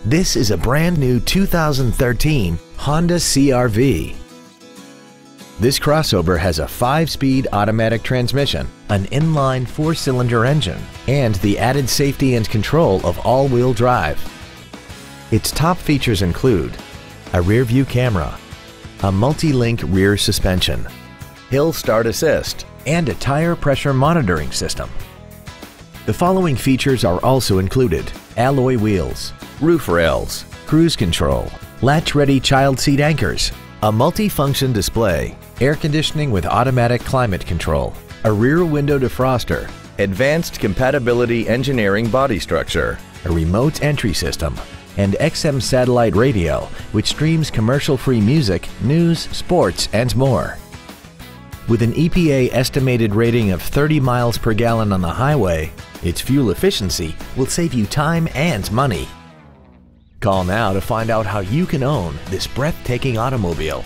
This is a brand new 2013 Honda CR-V. This crossover has a 5-speed automatic transmission, an inline 4-cylinder engine, and the added safety and control of all-wheel drive. Its top features include a rear-view camera, a multi-link rear suspension, hill start assist, and a tire pressure monitoring system. The following features are also included: alloy wheels, roof rails, cruise control, latch-ready child seat anchors, a multi-function display, air conditioning with automatic climate control, a rear window defroster, advanced compatibility engineering body structure, a remote entry system, and XM satellite radio, which streams commercial-free music, news, sports, and more. With an EPA estimated rating of 30 miles per gallon on the highway, its fuel efficiency will save you time and money. Call now to find out how you can own this breathtaking automobile.